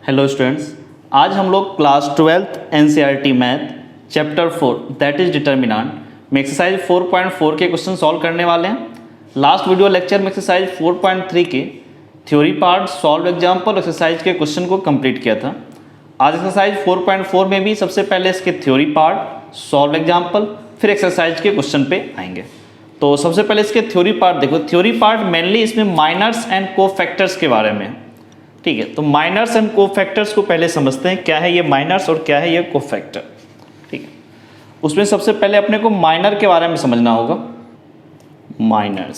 Hello students, आज हम लोग class 12th NCERT math chapter 4 that is determinant में एक्सरसाइज 4.4 के क्वेश्चन सॉल्व करने वाले हैं। लास्ट वीडियो लेक्चर में एक्सरसाइज 4.3 के theory part solve example exercise के क्वेश्चन को कंप्लीट किया था। आज एक्सरसाइज 4.4 में भी सबसे पहले इसके थ्योरी पार्ट सॉल्व एग्जाम्पल फिर एक्सरसाइज के क्वेश्चन पे आएंगे। तो सबसे पहले इसके थ्योरी पार्ट देखो। थ्योरी पार्ट मेनली इसमें माइनर्स एंड कोफैक्टर्स के बारे में, ठीक है। तो माइनर्स एंड कोफैक्टर्स को पहले समझते हैं, क्या है ये माइनर्स और क्या है ये कोफैक्टर, ठीक है। उसमें सबसे पहले अपने को माइनर के बारे में समझना होगा। माइनर्स,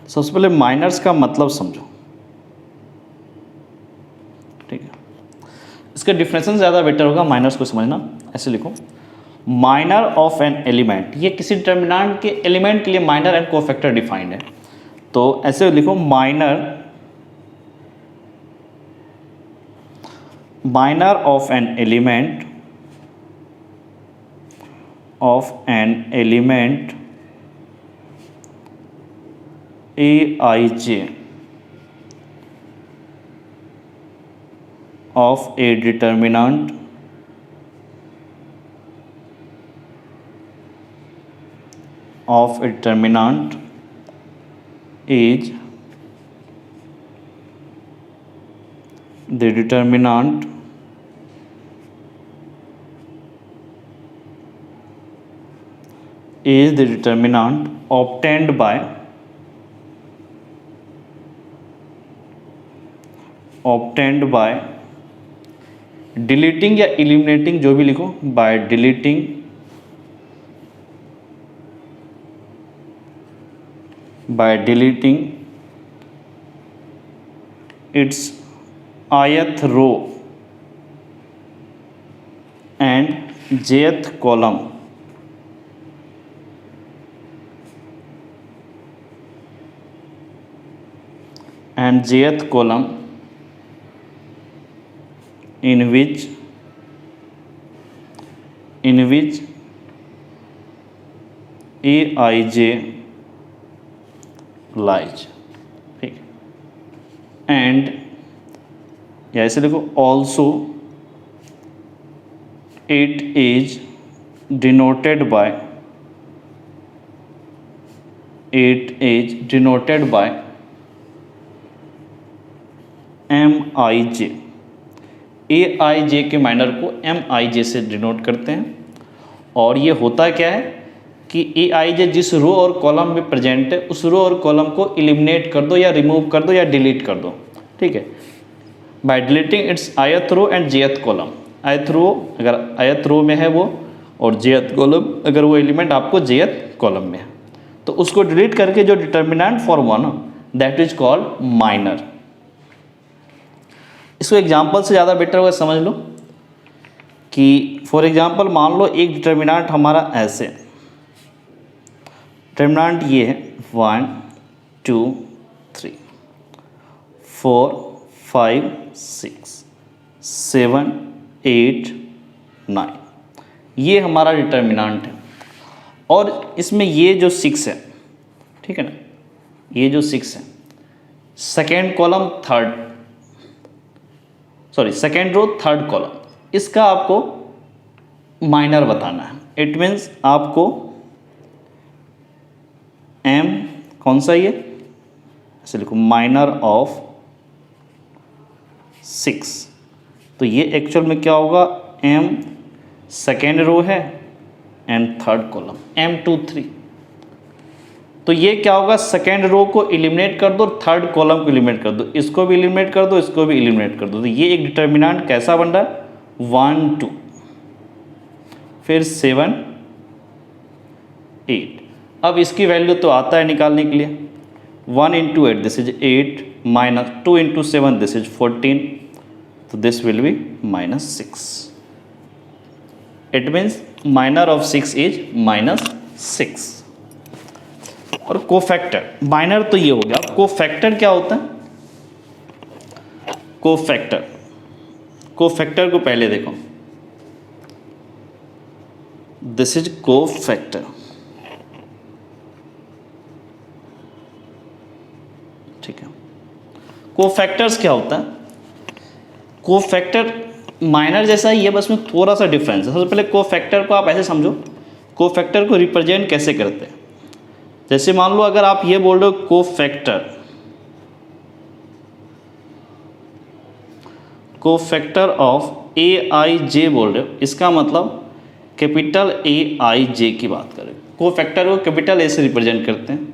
सबसे पहले माइनर्स का मतलब समझो, ठीक है। इसका डिफरेंशिएशन ज़्यादा बेटर होगा माइनर्स को समझना। ऐसे लिखो, माइनर ऑफ एन एलिमेंट, ये किसी डिटर्मिनेंट के एलिमेंट के लिए माइनर एंड कोफैक्टर डिफाइंड है। तो ऐसे लिखो, minor of an element aij of a determinant is the determinant obtained by deleting या eliminating, जो भी लिखो, by deleting its ith row and jth column in which aij lies, ठीक। And या ऐसे लिखो, also it is denoted by MIJ। AIJ के minor को MIJ से डिनोट करते हैं। और ये होता क्या है कि AIJ जिस रो और कॉलम में प्रेजेंट है उस रो और कॉलम को एलिमिनेट कर दो या रिमूव कर दो या डिलीट कर दो, ठीक है, by deleting its ith row and jth column. ith row अगर ith रो में है वो, और jth कॉलम अगर वो एलिमेंट आपको jth कॉलम में है, तो उसको डिलीट करके जो डिटर्मिनेंट फॉर्म हुआ ना, दैट इज कॉल्ड माइनर। इसको एग्जाम्पल से ज़्यादा बेटर होगा, समझ लो कि फॉर एग्जाम्पल मान लो एक डिटर्मिनेंट हमारा ऐसे, डिटर्मिनेंट ये है 1 2 3 4 5 6 7 8 9, ये हमारा डिटर्मिनेंट है। और इसमें ये जो 6 है, ठीक है ना, ये जो 6 है, second column second row third column, इसका आपको माइनर बताना है। इट मीन्स आपको M कौन सा ये, ऐसे लिखो, माइनर ऑफ 6। तो ये एक्चुअल में क्या होगा, M सेकेंड रो है एंड थर्ड कॉलम M2 3। तो ये क्या होगा, सेकेंड रो को एलिमिनेट कर दो, थर्ड कॉलम को एलिमिनेट कर दो, इसको भी एलिमिनेट कर दो, इसको भी एलिमिनेट कर दो। तो ये एक डिटर्मिनेंट कैसा बन रहा है, 1 2 फिर 7 8। अब इसकी वैल्यू तो आता है निकालने के लिए, 1 × 8 this is 8 minus 2 × 7 this is 14, तो this will B -6। It means minor of 6 is -6। और कोफैक्टर, माइनर तो ये हो गया, कोफैक्टर क्या होता है, कोफैक्टर को पहले देखो, दिस इज कोफैक्टर, ठीक है। कोफैक्टर्स क्या होता है, कोफैक्टर माइनर जैसा ही है, बस में थोड़ा सा डिफरेंस है। सबसे पहले कोफैक्टर को आप ऐसे समझो, कोफैक्टर को रिप्रेजेंट कैसे करते हैं। जैसे मान लो अगर आप ये बोल रहे हो कोफैक्टर ऑफ ए आई जे बोल रहे हो, इसका मतलब कैपिटल ए आई जे की बात करें। कोफैक्टर को कैपिटल ए से रिप्रेजेंट करते हैं।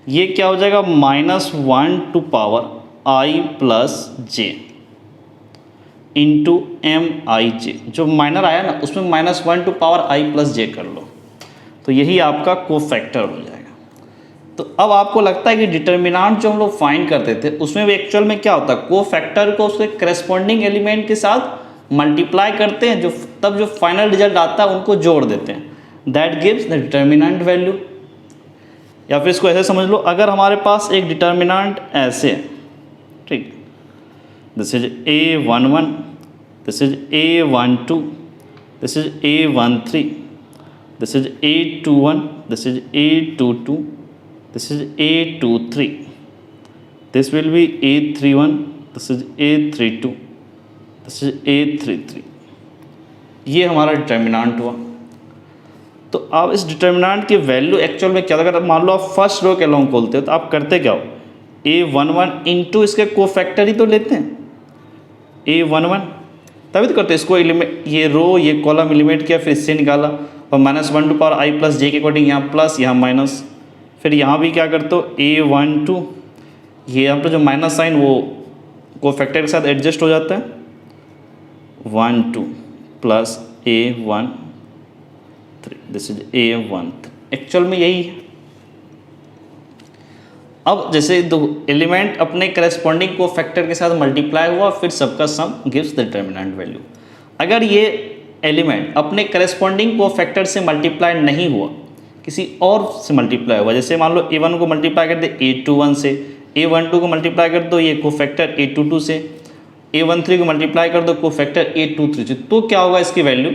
ये क्या हो जाएगा, -1 to power i plus j into m i j. जो माइनर आया ना उसमें -1 to power i plus j कर लो, तो यही आपका कोफैक्टर हो जाएगा। तो अब आपको लगता है कि डिटर्मिनेंट जो हम लोग फाइंड करते थे उसमें भी एक्चुअल में क्या होता है, कोफैक्टर को उसके करेस्पॉन्डिंग एलिमेंट के साथ मल्टीप्लाई करते हैं, जो तब जो फाइनल रिजल्ट आता है उनको जोड़ देते हैं, that gives the determinant value. या फिर इसको ऐसे समझ लो, अगर हमारे पास एक डिटर्मिनेंट ऐसे है, ठीक, this is A11, this is A12, this is A13, this is A21, this is A22, this is A23, this will be A31, this is A32, this is A33। ये हमारा डिटर्मिनेंट हुआ। तो आप इस डिटर्मिनेंट की वैल्यू एक्चुअल में क्या, अगर मान लो आप फर्स्ट रो के अलोंग खोलते हो तो आप करते क्या हो, A11 इंटू इसके कोफैक्टर ही तो लेते हैं, A11 तभी तो करते हैं। इसको एलिमेंट, ये रो ये कॉलम एलिमेंट किया, फिर इससे निकाला और -1 टू पावर आई प्लस जे के अकॉर्डिंग यहाँ प्लस यहाँ माइनस, फिर यहाँ भी क्या करते हो A12, ये यहाँ पर जो माइनस साइन वो कोफैक्टर के साथ एडजस्ट हो जाता है, 1 2 plus A13, this is A13। Actual में यही है। अब जैसे दो एलिमेंट अपने करेस्पॉन्डिंग कोफैक्टर के साथ मल्टीप्लाई हुआ, फिर सबका सम गिव्स द डिटर्मिनेंट वैल्यू। अगर ये एलिमेंट अपने करेस्पॉन्डिंग कोफैक्टर से मल्टीप्लाई नहीं हुआ, किसी और से मल्टीप्लाई हुआ, जैसे मान लो A1 को मल्टीप्लाई कर दे A21 से, A12 को मल्टीप्लाई कर दो ये कोफैक्टर A22 से, A13 को मल्टीप्लाई कर दो कोफैक्टर A23 से, तो क्या होगा इसकी वैल्यू,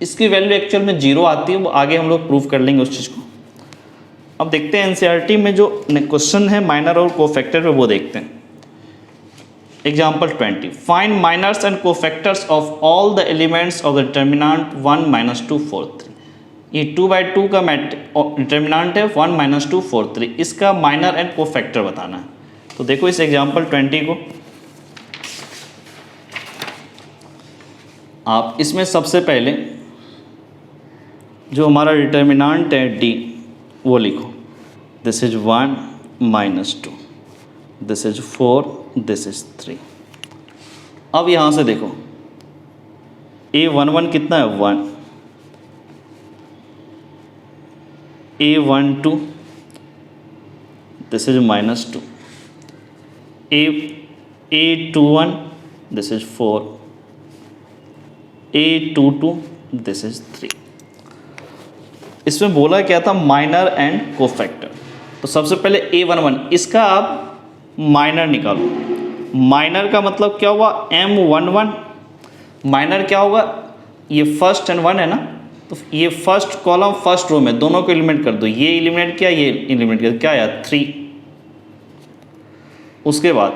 इसकी वैल्यू एक्चुअल में 0 आती है। वो आगे हम लोग प्रूव कर लेंगे उस चीज़ को। अब देखते हैं एनसीईआरटी में जो क्वेश्चन है माइनर और कोफैक्टर पे, वो देखते हैं। Example 20, find minors and cofactors of all the elements of the determinant 1 -2 4 3। ये 2/2 का डिटर्मिनेंट है 1 -2 4 3, इसका माइनर एंड कोफैक्टर बताना है। तो देखो इस एग्जाम्पल 20 को आप, इसमें सबसे पहले जो हमारा डिटर्मिनेंट है D वो लिखो, this is 1 -2, this is 4, this is 3। अब यहाँ से देखो A11 कितना है 1, A12 this is -2, A21 this is 4, A22 this is 3। इसमें बोला क्या था, माइनर एंड कोफैक्टर। तो सबसे पहले A11, इसका आप माइनर निकालो। माइनर का मतलब क्या हुआ, M11। माइनर क्या होगा, ये फर्स्ट एंड 1 है ना, तो ये फर्स्ट कॉलम फर्स्ट रो में दोनों को एलिमिनेट कर दो, ये एलिमिनेट किया ये एलिमिनेट किया, क्या आया 3। उसके बाद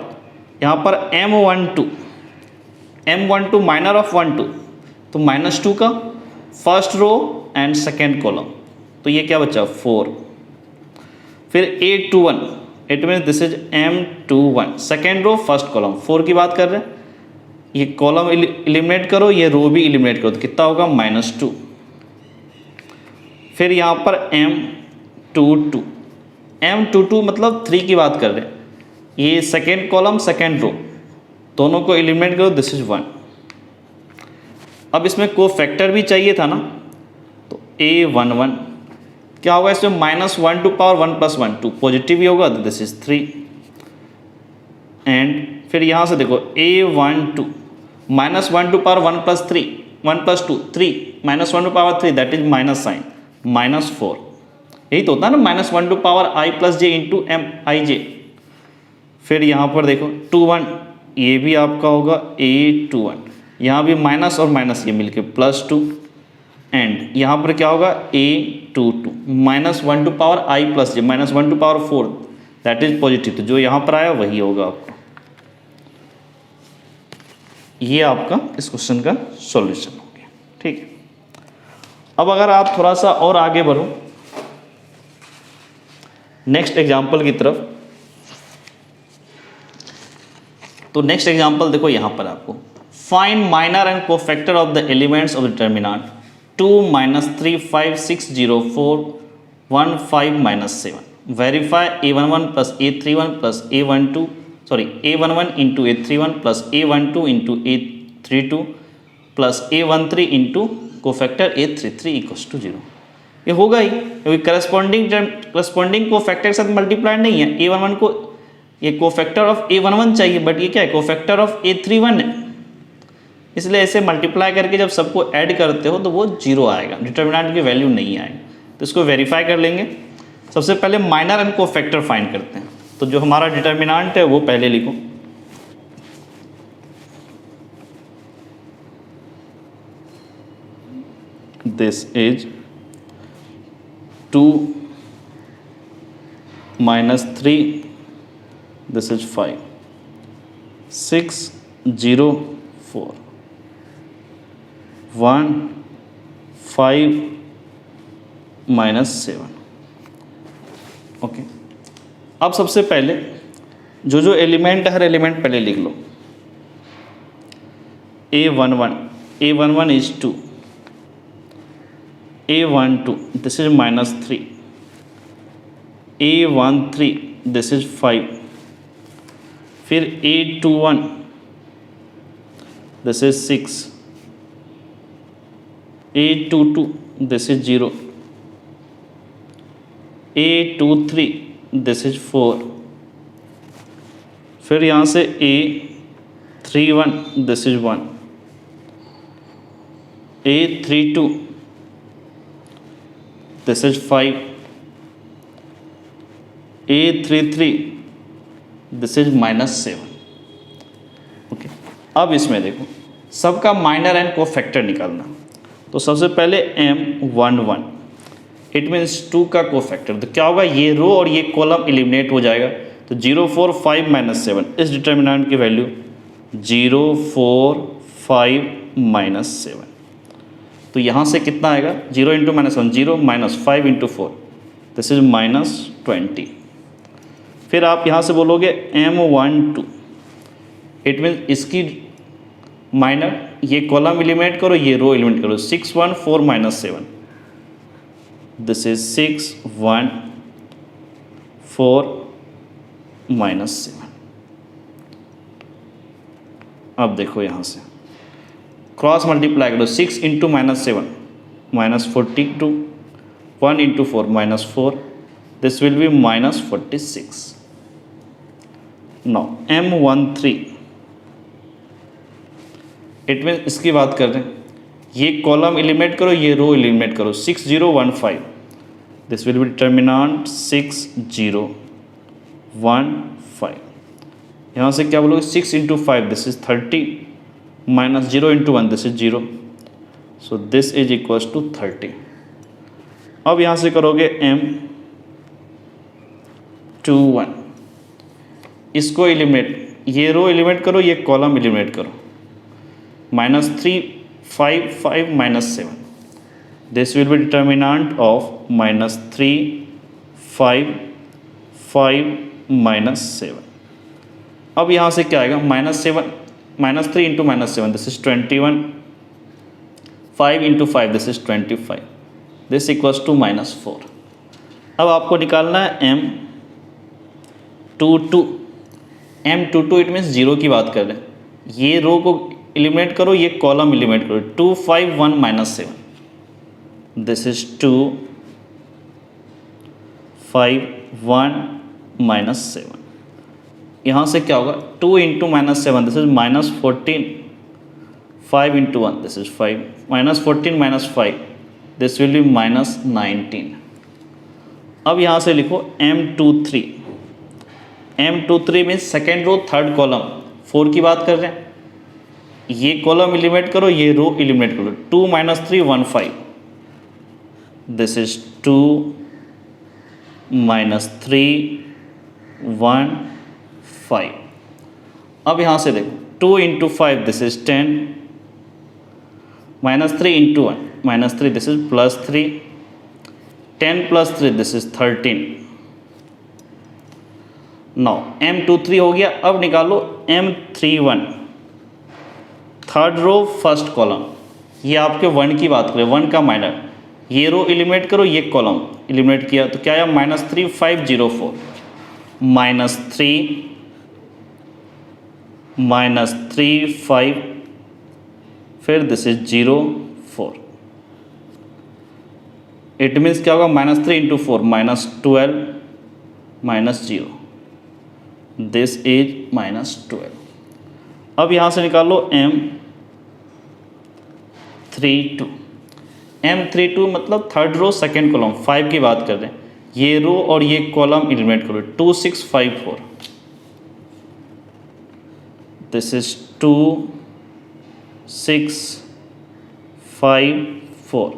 यहाँ पर M12 माइनर ऑफ 1 2, तो -2 का first row and second column, तो ये क्या बचा 4। फिर A21 this is M21 second row first column, 4 की बात कर रहे हैं, ये कॉलम एलिमिनेट करो ये रो भी एलिमिनेट करो, तो कितना होगा -2। फिर यहाँ पर M22 मतलब 3 की बात कर रहे हैं, ये सेकेंड कॉलम सेकेंड रो दोनों को एलिमिनेट करो, दिस इज 1। अब इसमें कोफैक्टर भी चाहिए था ना, तो A11 क्या होगा, इसमें -1 टू पावर 1 + 1 2 पॉजिटिव ही होगा, दिस इज 3। एंड फिर यहाँ से देखो A12 -1 to power 1 + 3 1 + 2 3 -1 to power 3 that is minus sign -4। यही तो होता है ना, -1 to power i + j into m i j. फिर यहाँ पर देखो 21, ये भी आपका होगा A21, यहाँ भी माइनस और माइनस ये मिलके +2। एंड यहाँ पर क्या होगा A22 -1 to power i + j -1 to power 4 that is positive, तो जो यहाँ पर आया वही होगा आपको। ये आपका इस क्वेश्चन का सॉल्यूशन हो गया। ठीक है, अब अगर आप थोड़ा सा और आगे बढ़ो नेक्स्ट एग्जाम्पल की तरफ, तो नेक्स्ट एग्जाम्पल देखो यहाँ पर आपको find minor and cofactor of the elements of determinant 2 - 3 5 6 0 4 1 5 - 7 verify a11 plus a31 plus a12 a11 into a31 plus a12 into a32 plus a13 into cofactor a33 equals to 0। ये होगा ही क्योंकि corresponding cofactor के साथ multiply नहीं है। a11 को ये cofactor of a11 चाहिए, बट ये क्या है, कोफैक्टर ऑफ a31 है, इसलिए ऐसे मल्टीप्लाई करके जब सबको ऐड करते हो तो वो 0 आएगा, डिटर्मिनेंट की वैल्यू नहीं आएगी। तो इसको वेरीफाई कर लेंगे। सबसे पहले माइनर एंड कोफैक्टर फाइंड करते हैं, तो जो हमारा डिटर्मिनेंट है वो पहले लिखो। This is 2 - 3, this is 5 6 0 4 1 5 - 7। Okay, अब सबसे पहले जो एलिमेंट है हर एलिमेंट पहले लिख लो। a11 is 2, a12 this is -3, a13 this is 5, फिर a21 this is 6, a22 this is 0, a23 this is 4, फिर यहाँ से a31 this is 1, a32 this is 5, a33 this is -7। Okay, अब इसमें देखो सबका माइनर एंड कोफैक्टर निकालना। तो सबसे पहले m11 इट मीन्स 2 का कोफैक्टर, तो क्या होगा, ये रो और ये कॉलम एलिमिनेट हो जाएगा। तो 0 4 5 - 7 इस डिटर्मिनेंट की वैल्यू 0 4 5 - 7। तो यहाँ से कितना आएगा, 0 × -1 0 -5 × 4 दिस इज -20। फिर आप यहाँ से बोलोगे m12 इट मीन्स इसकी माइनर, ये कॉलम एलिमिनेट करो, ये रो एलिमिनेट करो। 6 1 4 - 7 दिस इज 6 1 4 -7। अब देखो यहाँ से क्रॉस मल्टीप्लाई करो, 6 × -7 -42, 1 × 4 -4, this will B -46। Now m13 it mean इसकी बात कर रहे हैं, ये कॉलम एलिमिनेट करो, ये रो एलिमिनेट करो। 6 0 1 5 दिस विल बी डिटर्मिनेंट 6 0 1 5। यहाँ से क्या बोलोगे, 6 × 5 this is 30 -0 × 1 this is 0, so this is equals to 30। अब यहाँ से करोगे m21 इसको एलिमिनेट, ये रो एलिमिनेट करो, ये कॉलम एलिमिनेट करो। -3 5 5 -7 this will B determinant of -3 5 5 -7। अब यहाँ से क्या आएगा, -3 × -7 this is 21, 5 × 5 this is 25, this equals to -4। अब आपको निकालना है m22 इट मीन्स 0 की बात कर रहे हैं, ये रो को एलिमिनेट करो, ये कॉलम एलिमिनेट करो। 2 5 1 -7 दिस इज 2 5 1 -7। यहाँ से क्या होगा, 2 × -7 this is -14, 5 × 1 this is 5, -14 -5 this will be -19। अब यहाँ से लिखो m23 means second row third column, 4 की बात कर रहे हैं, ये कॉलम एलिमिनेट करो, ये रो एलिमिनेट करो। 2 - 3 1 5 दिस इज 2 -3 1 5। अब यहाँ से देखो 2 into 5 this is 10, minus 3 into 1 minus 3 this is plus 3, 10 plus 3 this is 13. Now M23 हो गया. अब निकालो M31 third row first column. ये आपके 1 की बात करें, 1 का माइनर. ये रो एलिमिनेट करो, ये कॉलम एलिमिनेट किया तो क्या आया -3504 -3 -3 5 फिर दिस इज 0 4. इट मीन्स क्या होगा -3 into 4 -12 -0 दिस इज -12. अब यहाँ से निकालो M32 मतलब थर्ड रो सेकेंड कॉलम 5 की बात कर रहे हैं. ये रो और ये कॉलम एलिमिनेट करो. 2654 दिस इज 2654.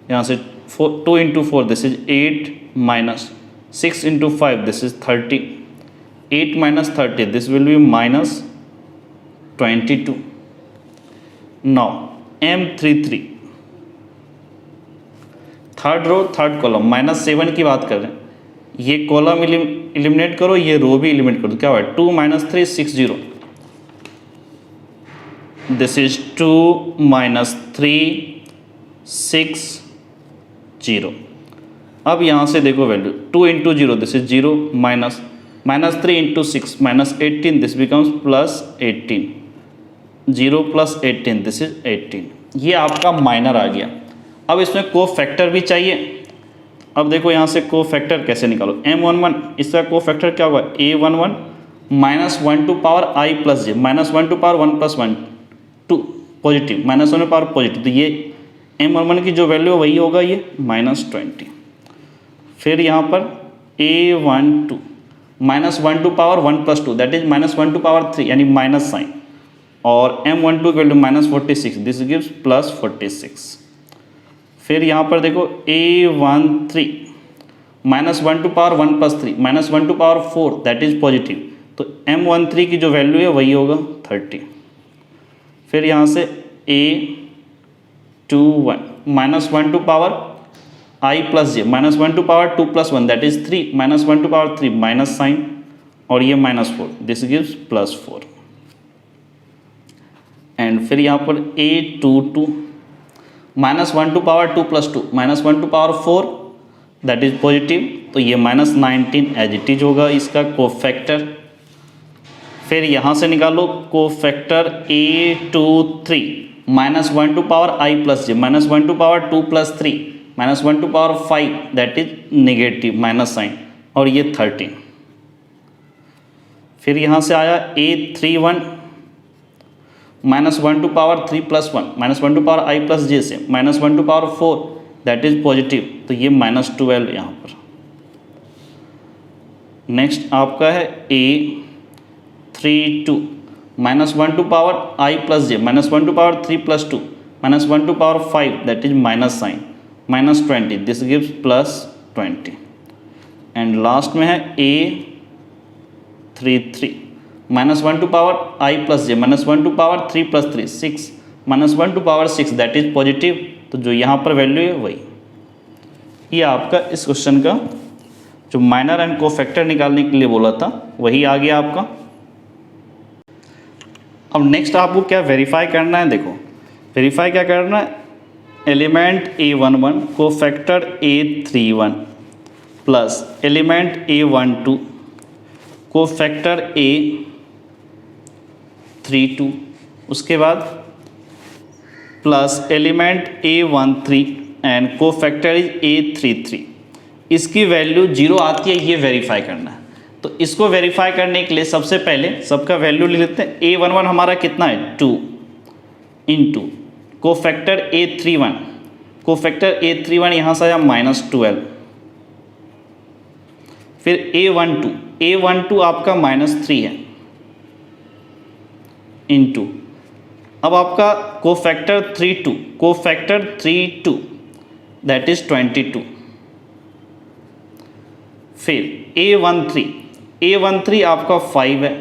यहाँ से 2 into 4 this is 8 minus 6 into 5 this is 30. 8 minus 30 this will be -22. Now M33 third row third column -7 की बात कर रहे हैं. ये कॉलम एलिमिनेट करो, ये रो भी एलिमिनेट करो. क्या हुआ 2 - 3 60 दिस इज 2 - 3 60. अब यहाँ से देखो value 2 into 0 this is 0 -3 into 6 -18 this becomes +18. 0 + 18 this is 18. ये आपका माइनर आ गया. अब इसमें को फैक्टर भी चाहिए. अब देखो यहाँ से को फैक्टर कैसे निकालो. M11 इसका को फैक्टर क्या होगा A11 -1 to power I plus j -1 to power 1 + 1 2 positive -1 to power positive. तो ये M11 की जो वैल्यू है वही होगा ये -20. फिर यहाँ पर A12 -1 to power 1 + 2 that is -1 to power 3 यानी माइनस साइन. और M12 की वैल्यू -46 दिस गिव्स +46. फिर यहाँ पर देखो A13 -1 to power 1 + 3 -1 to power 4 that is positive. तो M13 की जो वैल्यू है वही होगा 30. फिर यहाँ से A21 -1 to power I plus j -1 to power 2 + 1 that is 3 -1 to power 3 minus sign और ये -4 दिस गिव्स +4. एंड फिर यहाँ पर A22 -1 to power 2 + 2 -1 to power 4 that is positive. तो ये -19 एज इट इज होगा इसका कोफैक्टर. फिर यहाँ से निकालो cofactor A23 -1 to power I plus j -1 to power 2 + 3 -1 to power 5 that is negative minus sign और ये 13. फिर यहाँ से आया A31 -1 to power 3 + 1 -1 to power I plus j से -1 to power 4 that is positive. तो ये -12 यहाँ पर. नेक्स्ट आपका है A32 -1 to power I plus j -1 to power 3 + 2 -1 to power 5 that is minus sign -20 this gives +20. And last में है A33 -1 to power I plus j -1 to power 3 + 3 6 -1 to power 6 that is positive. तो जो यहाँ पर value है वही. ये आपका इस क्वेश्चन का जो माइनर एंड कोफैक्टर निकालने के लिए बोला था वही आ गया आपका. अब नेक्स्ट आपको क्या वेरीफाई करना है. देखो वेरीफाई क्या करना है. Element A11 cofactor A31 plus element A12 cofactor A32 उसके बाद plus element A13 and cofactor is A33. इसकी वैल्यू 0 आती है ये वेरीफाई करना है. तो इसको वेरीफाई करने के लिए सबसे पहले सबका वैल्यू ले लेते हैं. A11 हमारा कितना है 2 into cofactor A31. Cofactor A31 यहाँ से आया -12. फिर A12 आपका -3 है इंटू अब आपका कोफैक्टर 32 दैट इज 22. फिर A13 आपका 5 है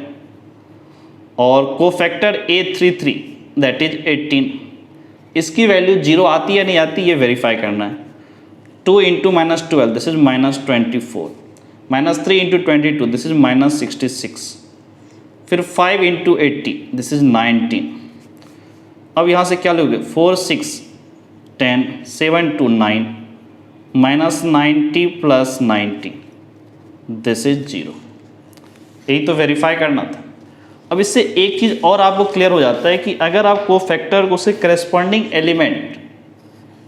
और कोफैक्टर A33 दैट इज 18, इसकी वैल्यू 0 आती है नहीं आती, ये वेरीफाई करना है। 2 into -12 this is -24, -3 into 22 this is -66, फिर 5 इंटू 80 दिस इज 19। अब यहाँ से क्या लोगे, 4 6 10 7 2 9 -90 प्लस 90 दिस इज 0। यही तो वेरीफाई करना था। अब इससे एक चीज़ और आपको क्लियर हो जाता है कि अगर आप कोफैक्टर को से करेस्पॉन्डिंग एलिमेंट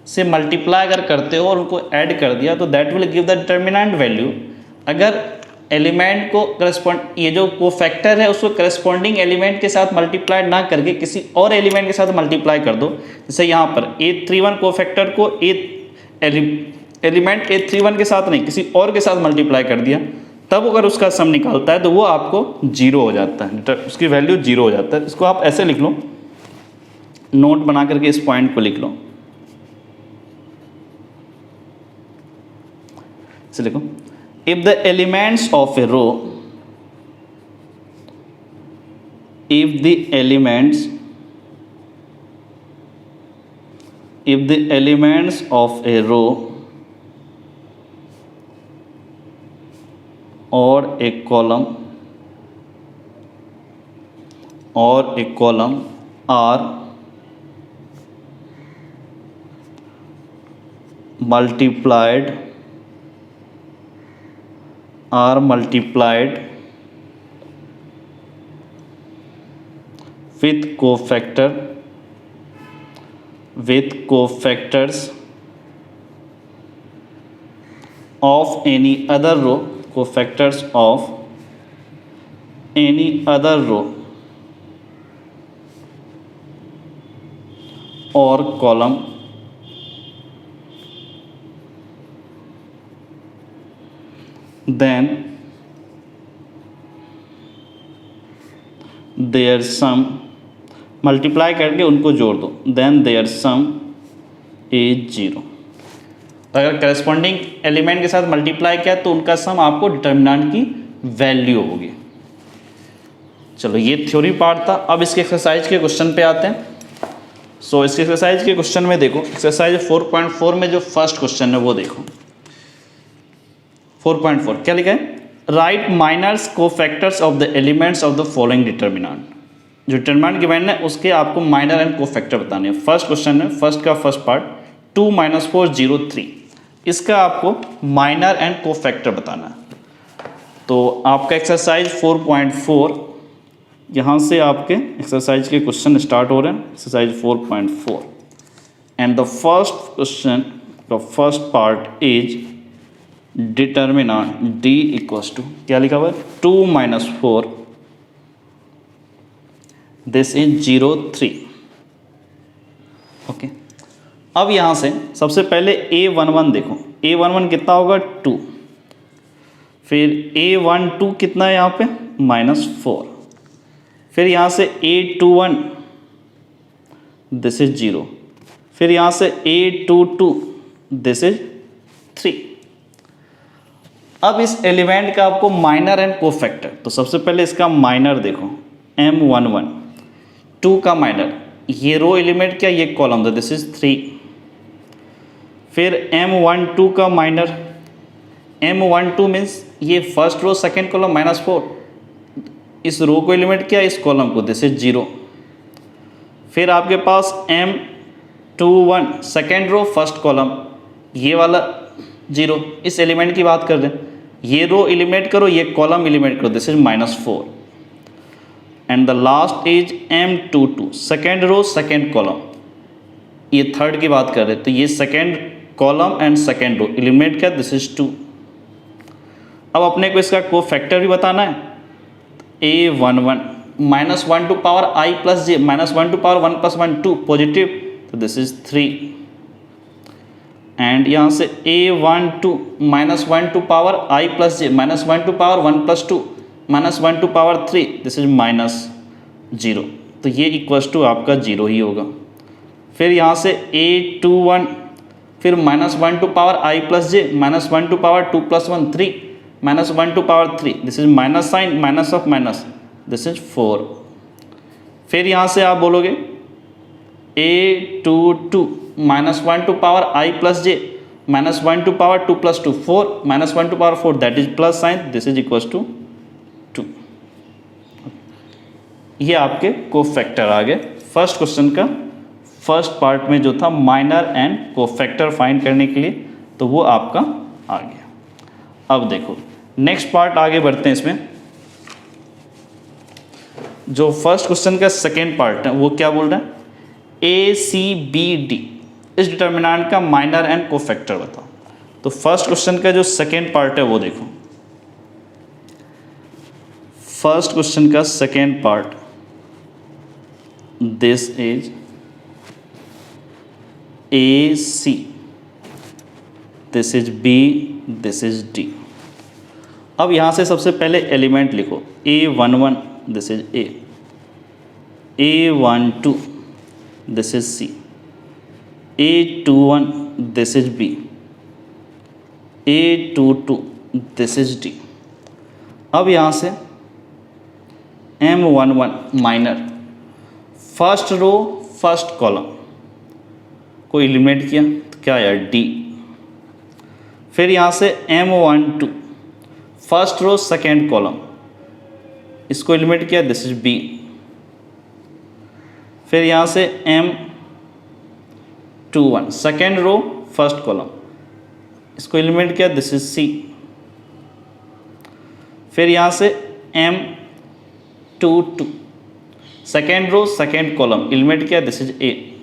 से मल्टीप्लाई अगर करते हो और उनको ऐड कर दिया तो that will give the determinant value. अगर एलिमेंट को करेस्पॉन्ड, ये जो कोफैक्टर है उसको करेस्पॉन्डिंग एलिमेंट के साथ मल्टीप्लाई ना करके किसी और एलिमेंट के साथ मल्टीप्लाई कर दो, जैसे यहाँ पर A31 कोफैक्टर को एलिमेंट A31 के साथ नहीं किसी और के साथ मल्टीप्लाई कर दिया, तब अगर उसका सम निकालता है तो वो आपको 0 हो जाता है, उसकी वैल्यू 0 हो जाता है। इसको आप ऐसे लिख लो, नोट बना करके इस पॉइंट को लिख लो, इसे लिखो, if the elements of a row, if the elements of a row or a column are multiplied with cofactors of any other row, cofactors of any other row or column, then their sum, multiply करके उनको जोड़ दो, then there some is 0। अगर corresponding element के साथ multiply किया तो उनका सम आपको डिटर्मिनेंट की वैल्यू होगी। चलो ये थ्योरी पार्ट था। अब इसके एक्सरसाइज के क्वेश्चन पे आते हैं। सो इसके एक्सरसाइज के क्वेश्चन में देखो, एक्सरसाइज 4.4 में जो फर्स्ट क्वेश्चन है वो देखो। 4.4 क्या लिखा है, write minors cofactors of the elements of the following determinant. जो डिटर्मिनेंट गिवन है उसके आपको माइनर एंड कोफैक्टर बताने हैं। फर्स्ट क्वेश्चन है, फर्स्ट का फर्स्ट पार्ट 2 - 4 0 3, इसका आपको माइनर एंड कोफैक्टर बताना है। तो आपका एक्सरसाइज 4.4 यहाँ से आपके एक्सरसाइज के क्वेश्चन स्टार्ट हो रहे हैं। Exercise 4.4 and the first question का first part is determinant D equals to क्या लिखा हुआ है, 2 - 4 दिस इज 0 3। ओके, अब यहाँ से सबसे पहले A11 देखो, A11 कितना होगा 2, फिर A12 कितना है यहाँ पे -4, फिर यहाँ से A21 दिस इज 0, फिर यहाँ से A22 दिस इज 3। अब इस एलिमेंट का आपको माइनर एंड कोफैक्टर, तो सबसे पहले इसका माइनर देखो M11, 2 का माइनर, ये रो एलिमेंट क्या, ये कॉलम था, दिस इज 3। फिर M12 का माइनर, M12 मीन्स ये फर्स्ट रो सेकेंड कॉलम -4, इस रो को एलिमेंट क्या, इस कॉलम को, दिस इज 0। फिर आपके पास M21 second row first column, ये वाला 0, इस एलिमेंट की बात कर रहे हैं। ये रो एलिमिनेट करो, ये कॉलम एलिमिनेट करो, this is -4। And the last is M22 second row second column, ये थर्ड की बात कर रहे हैं, तो ये second column and second row eliminate क्या, दिस इज 2। अब अपने को इसका कोफैक्टर भी बताना है, A11 -1 to power I plus j, -1 to power 1 + 1 2 positive, तो दिस इज 3। एंड यहाँ से A12 -1 to power I plus j, -1 to power 1 + 2 -1 to power 3, this is -0, तो ये इक्वल्स टू आपका 0 ही होगा। फिर यहाँ से A21 फिर -1 to power I plus j, -1 to power 2 + 1 3, -1 to power 3, this is minus sign, minus of minus, this is 4। फिर यहाँ से आप बोलोगे a22 -1 to power I plus J -1 to power 2 plus 2 4 -1 to power 4 that is plus sign, this is equal to 2। ये आपके cofactor आ गए first question का फर्स्ट पार्ट में जो था माइनर एंड कोफैक्टर फाइंड करने के लिए, तो वो आपका आ गया। अब देखो नेक्स्ट पार्ट आगे बढ़ते हैं। इसमें जो फर्स्ट क्वेश्चन का सेकेंड पार्ट है वो क्या बोल रहा है, ए सी बी डी इस डिटर्मिनेंट का माइनर एंड कोफैक्टर बताओ। तो फर्स्ट क्वेश्चन का जो सेकेंड पार्ट है वो देखो, फर्स्ट क्वेश्चन का second part, this is A C, this is B, this is D. अब यहां से सबसे पहले एलिमेंट लिखो, A11 this is A, A12 this is C, A21 this is B, A22 this is D. अब यहाँ से M11 minor first row first column को एलिमिनेट किया तो क्या आया डी। फिर यहाँ से M12 first row second column इसको एलिमिनेट किया, दिस इज बी। फिर यहाँ से M21 second row first column इसको एलिमिनेट किया, दिस इज सी। फिर यहाँ से M22 second row second column eliminate किया, दिस इज ए।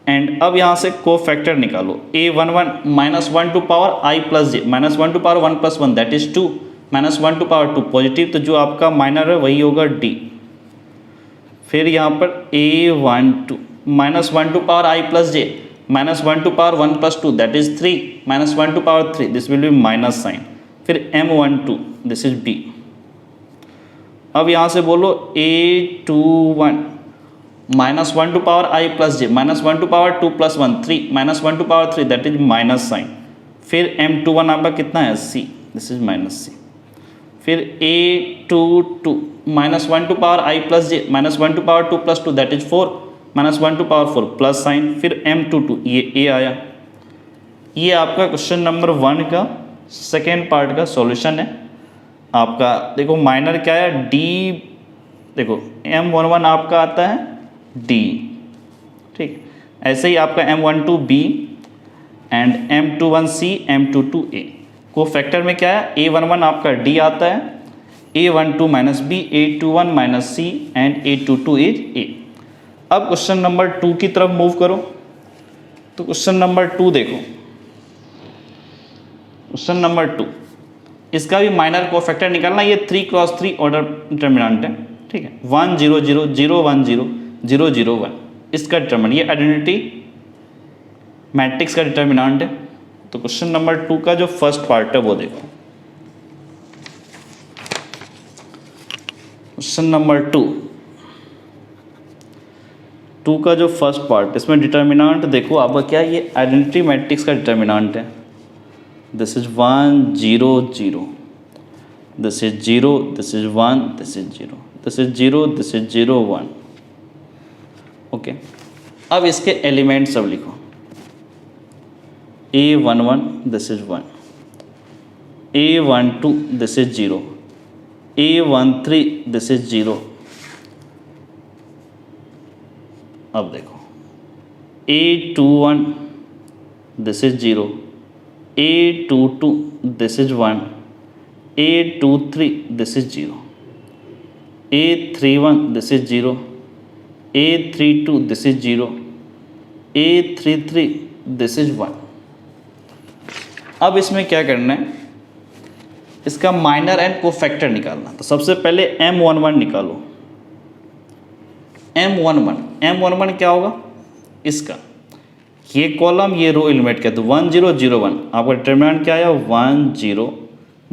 एंड अब यहाँ से कोफैक्टर निकालो, A11 -1 to power I plus J -1 to power 1 plus 1 that is 2 -1 to power 2 positive, तो जो आपका माइनर है वही होगा D। फिर यहाँ पर A12 -1 to power I plus J -1 to power 1 plus 2 that is 3 -1 to power 3 this will be minus sign. फिर M12 दिस इज B। अब यहाँ से बोलो A21 -1 to power I plus J -1 to power 2 plus 1 3 -1 to power 3 that is minus sign. फिर M21 आपका कितना है C, this is minus C। फिर A22 -1 to power I plus J -1 to power 2 plus 2 that is 4 -1 to power 4 plus sign. फिर M22 ये A आया। ये आपका क्वेश्चन नंबर 1 का सेकेंड पार्ट का सॉल्यूशन है। आपका देखो माइनर क्या है D, देखो M11 आपका आता है D, ठीक। ऐसे ही आपका M12 B and M21 C, M22 A। Cofactor में क्या है, A11 आपका D आता है, A12 minus B, A21 minus C and A22 is A। अब क्वेश्चन नंबर 2 की तरफ मूव करो। तो क्वेश्चन नंबर 2 देखो, क्वेश्चन नंबर 2 इसका भी माइनर कोफैक्टर निकालना। ये 3x3 ऑर्डर डिटर्मिनेंट है, ठीक है। 1 0 0 0 1 0 0 0 1 इसका डिटर्मिनेंट, ये आइडेंटिटी मैट्रिक्स का डिटर्मिनेंट है। तो क्वेश्चन नंबर 2 का जो फर्स्ट पार्ट है वो देखो, क्वेश्चन नंबर 2 का जो फर्स्ट पार्ट, इसमें डिटर्मिनेंट देखो आपका क्या है, ये आइडेंटिटी मैट्रिक्स का डिटर्मिनेंट है। This is 1 0 0, this is 0, this is 1, this is 0, this is 0, this is 0 1। Okay, अब इसके एलिमेंट सब लिखो। A11 this is 1, A12 this is 0, A13 this is 0। अब देखो A21 this is 0, A22 this is 1, A23 this is 0, A31 this is 0, A32 this is 0, A33 this is 1। अब इसमें क्या करना है, इसका माइनर एंड कोफैक्टर निकालना। तो सबसे पहले M11 निकालो। M11 क्या होगा, इसका ये कॉलम ये रो एलिमेंट क्या, तो 1 0 0 1 आपका डिटर्मिनेंट क्या आया 1 0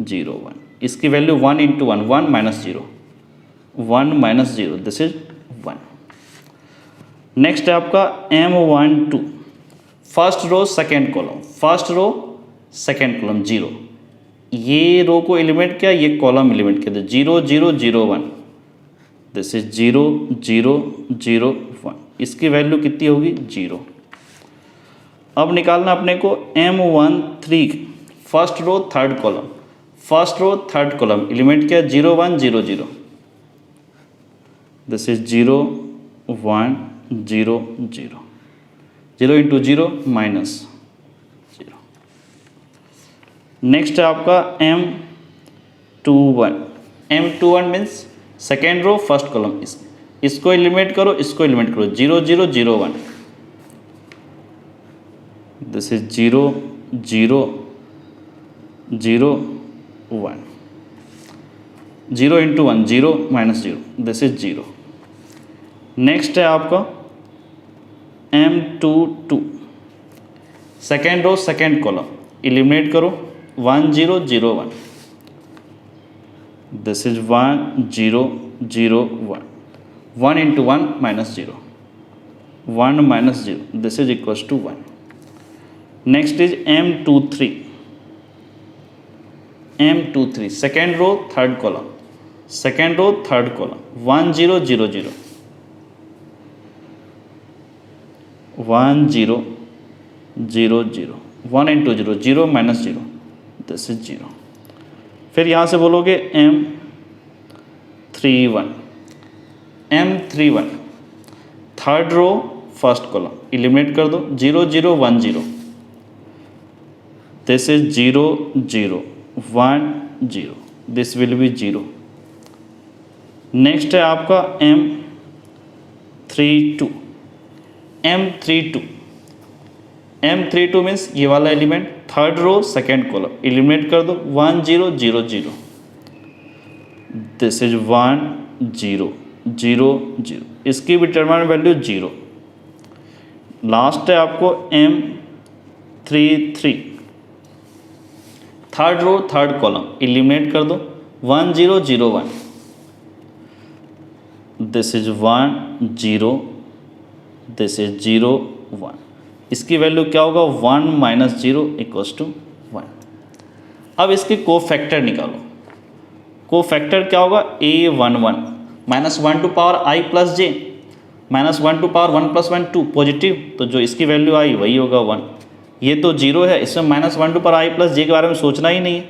0 1। इसकी value 1 into 1 1 minus 0 1 minus 0 this is 1। Next है आपका M12 first row second column, first row second column 0, ये रो को एलिमेंट किया, ये कॉलम एलिमेंट किया, तो 0 0 0 1 दिस इज 0 0 0 1, इसकी वैल्यू कितनी होगी 0। अब निकालना अपने को M13 first row third column, first row third column element क्या 0 1 0 0, this is 0 1 0 0, 0 into 0 minus 0। Next है आपका M21, M21 means second row first column, इसको एलिमिनेट करो, इसको एलिमिनेट करो, 0 0 0 1, this is 0 0 0 1, 0 into 1 0 minus 0, this is 0। Next है आपका M22 second row second column eliminate करो, 1 0 0 1, this is 1 0 0 1, 1 into 1 minus 0, 1 minus 0, this is equals to 1। Next is M23, M23 second row third column, second row third column 1 0 0 0, 1 0 0 0, 1 into 0 0 minus 0, this is 0। फिर यहाँ से बोलोगे M31, M31 third row first column eliminate कर दो, 0 0 1 0, this is 0 0 1 0, this will be 0। Next है आपका M32, M32, M32 means ये वाला element third row second column eliminate कर दो, 1 0 0 0, दिस इज 1 0 0 0, इसकी भी डिटरमिनेंट वैल्यू 0। लास्ट है आपको M33 third row third column eliminate कर दो, 1 0 0 1, दिस इज 1 0, दिस इज 0 1, इसकी वैल्यू क्या होगा 1 माइनस 0 इक्वल्स टू 1। अब इसके कोफैक्टर निकालो, कोफैक्टर क्या होगा A11 minus 1 to power I plus j minus 1 to power 1 plus 1 2 positive, तो जो इसकी वैल्यू आई वही होगा 1। ये तो 0 है, इसमें minus 1 to power I plus j के बारे में सोचना ही नहीं है,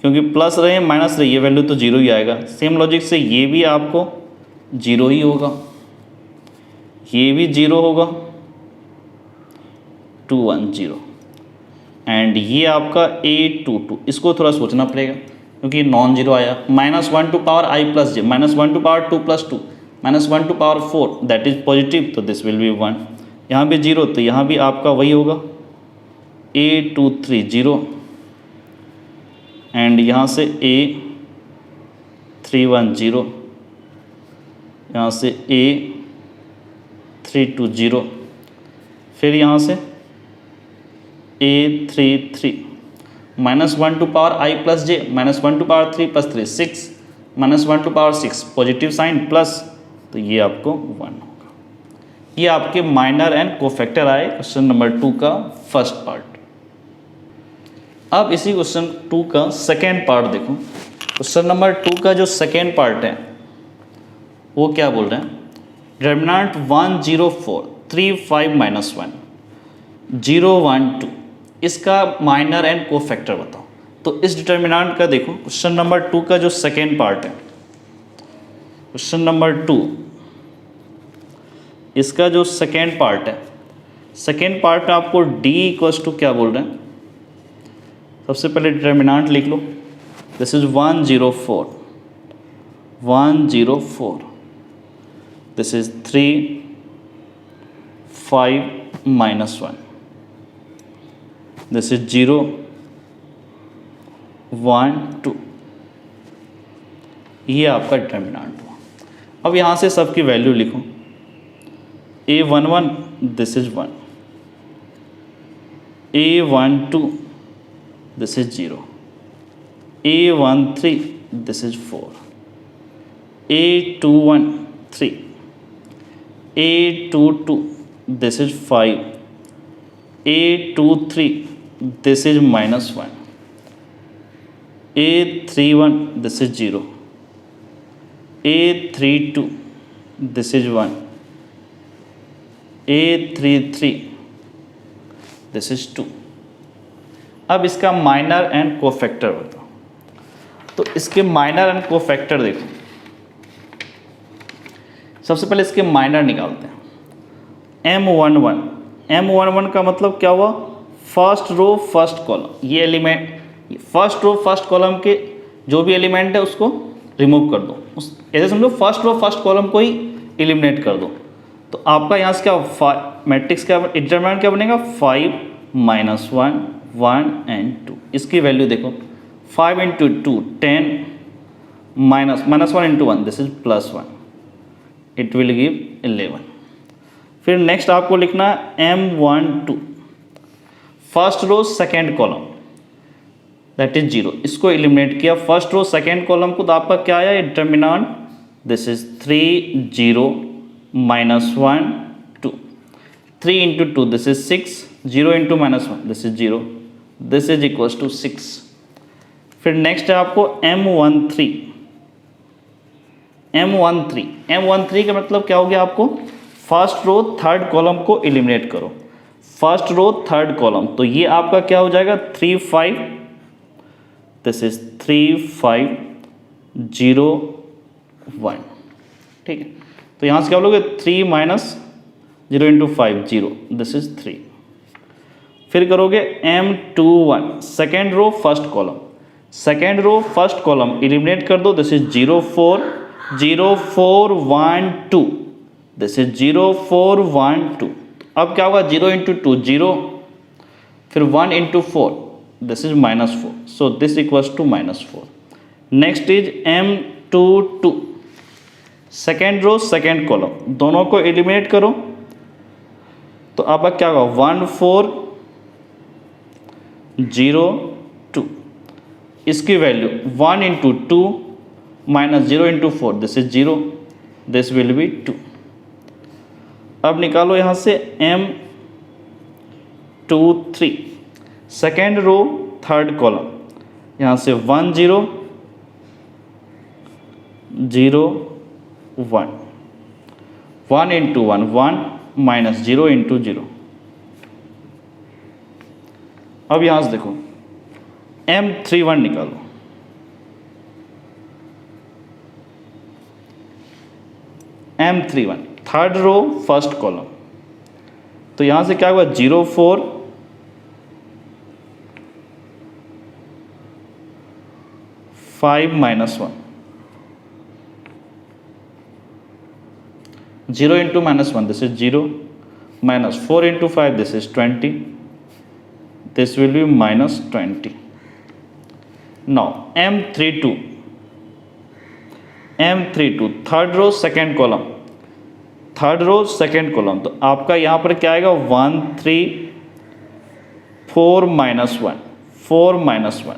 क्योंकि प्लस रहे माइनस रहे ये वैल्यू तो 0 ही आएगा। सेम लॉजिक से ये भी आपको 0 ही होगा, ये भी 0 होगा, 2 1 0, एंड ये आपका A22, इसको थोड़ा सोचना पड़ेगा क्योंकि नॉन जीरो आया, minus 1 to power I plus j minus 1 to power 2 plus 2 minus 1 to power 4 that is positive, तो दिस विल बी 1। यहाँ भी 0, तो यहाँ भी आपका वही होगा A23 0, एंड यहाँ से A31 0, यहाँ से A32 0, फिर यहाँ से A33 minus 1 to power I plus j minus 1 to power 3 plus 3 6 minus 1 to power 6 positive sign plus, तो ये आपको 1 होगा। ये आपके माइनर एंड कोफैक्टर आए क्वेश्चन नंबर 2 का फर्स्ट पार्ट। अब इसी क्वेश्चन 2 का सेकेंड पार्ट देखो। क्वेश्चन नंबर 2 का जो सेकेंड पार्ट है वो क्या बोल रहे हैं, डिटरमिनेंट 104 3 5 माइनस 1 0 1 2, इसका माइनर एंड कोफैक्टर बताओ। तो इस डिटरमिनेंट का देखो क्वेश्चन नंबर 2 का जो सेकेंड पार्ट है, क्वेश्चन नंबर 2 इसका जो सेकेंड पार्ट है, सेकेंड पार्ट में आपको d इक्वल्स टू क्या बोल रहे हैं, सबसे पहले डिटरमिनेंट लिख लो, this is 104 104, this is 3 5 minus 1, this is 0 1 2, ये आपका डिटरमिनेंट हुआ। अब यहाँ से सबकी वैल्यू लिखो, A11 this is 1, A12 this is 0, A13 this is 4, A21 3, A22 this is 5, A23 this is minus 1, A31 this is 0, A32 this is 1, A33 this is 2। अब इसका माइनर एंड कोफैक्टर बताओ। तो इसके माइनर एंड कोफैक्टर देखो, सबसे पहले इसके minor निकालते हैं। M11, M11 का मतलब क्या हुआ, फर्स्ट रो फर्स्ट कॉलम। ये element first row first column के जो भी एलिमेंट है उसको रिमूव कर दो, उस ऐसे समझो फर्स्ट रो फर्स्ट कॉलम को ही एलिमिनेट कर दो। तो आपका यहाँ से क्या मैट्रिक्स क्या डिटरमिनेंट क्या बनेगा, 5 -1 1 एंड 2। इसकी वैल्यू देखो 5 × 2 10 -1 × 1 this is +1, it will give 11। फिर नेक्स्ट आपको लिखना है M12 first row second column that is 0, इसको एलिमिनेट किया फर्स्ट रो सेकेंड कॉलम को, तो आपका क्या आया determinant, this is 3 0 -1 2, 3 × 2 this is 6, 0 × -1 this is 0, this is equals to 6। फिर नेक्स्ट है आपको M13, M13 का मतलब क्या हो गया, आपको फर्स्ट रो थर्ड कॉलम को एलिमिनेट करो, फर्स्ट रो थर्ड कॉलम, तो ये आपका क्या हो जाएगा 3 5, दिस इज 3 5 0 1, ठीक है। तो यहाँ से क्या बोलोगे 3 - 0 × 5 0, दिस इज 3। फिर करोगे M21 second row first column, second row first column eliminate कर दो, दिस इज 0 4 0 4 1 2, दिस इज 0 4 1 2। अब क्या होगा 0 × 2 0, फिर 1 × 4 this is -4, so this equals to -4। Next is M22 second row second column, दोनों को एलिमिनेट करो, तो आपका क्या होगा 1 4 0 2, इसकी value 1 × 2 -0 × 4 this is 0, this will B 2। अब निकालो यहाँ से M23 second row third column, यहाँ से 1 0 0 1, 1 × 1 1 -0 × 0। अब यहाँ से देखो M31 निकालो, M31 third row first column, तो यहाँ से क्या हुआ 0 4 5 -1, 0 × -1 this is 0, -4 × 5 this is 20, this will be -20। now M32 third row second column, third row second column, तो आपका यहाँ पर क्या आएगा 1 3 4 -1 4 -1,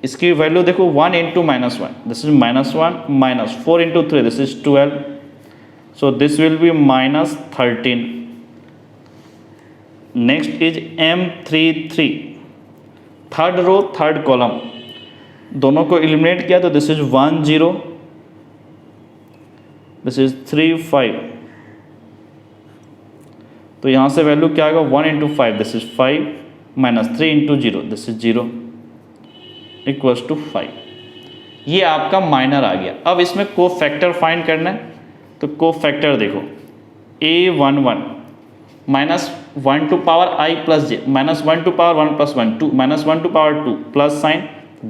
इसकी वैल्यू देखो 1 × -1 this is -1 -4 × 3 this is 12, so this will be -13। Next is M33 third row third column, दोनों को एलिमिनेट किया, तो दिस इज 1 0 दिस इज 3 5, तो यहाँ से वैल्यू क्या आएगा 1 × 5 this is 5 -3 × 0 this is 0 equals to 5। ये आपका माइनर आ गया। अब इसमें कोफैक्टर फाइंड करना है, तो कोफैक्टर देखो A11 -1 to power I plus j -1 to power 1 plus 1 2 -1 to power 2 plus sign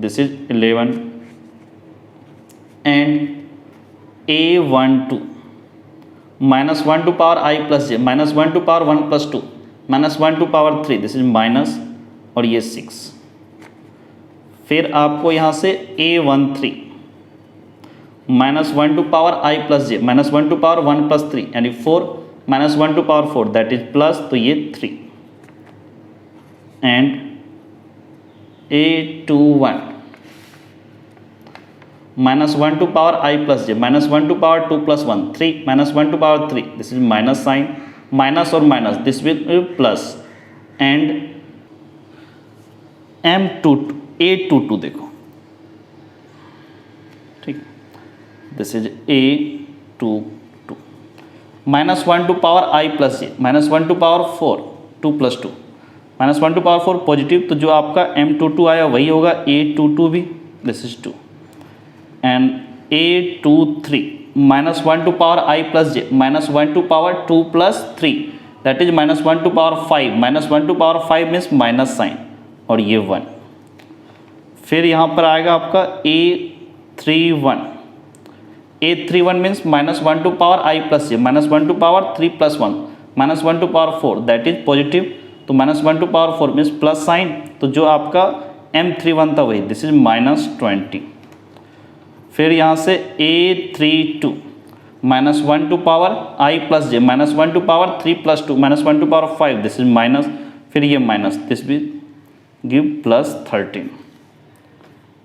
this is 11, and A12 -1 to power I plus j -1 to power 1 plus 2 -1 to power 3 this is minus, और ये 6। फिर आपको यहाँ से A13 -1 to power I plus j -1 to power 1 plus 3 यानी 4 -1 to power 4 that is plus, तो ये 3, and A21 -1 to power I plus j -1 to power 2 plus 1 3 -1 to power 3 this is minus sign, minus और minus this will plus, and A22 देखो, ठीक। This is a2 2 -1 to power i plus J, -1 to power 4 2 plus 2, -1 to power 4 positive, तो जो आपका m22 आया वही होगा a22 भी, this is 2 and a23 -1 to power i plus J, -1 to power 2 plus 3 that is -1 to power 5, -1 to power 5 means minus sign और ये 1। फिर यहाँ पर आएगा आपका a31, a31 means -1 to power i plus J, -1 to power 3 plus 1, -1 to power 4 that is positive, तो -1 to power 4 means plus sign, तो जो आपका m31 था वही, दिस इज -20। फिर यहाँ से a32 -1 to power i plus J, -1 to power 3 plus 2, -1 to power 5, this is minus, फिर ये माइनस, दिस भी गिव +13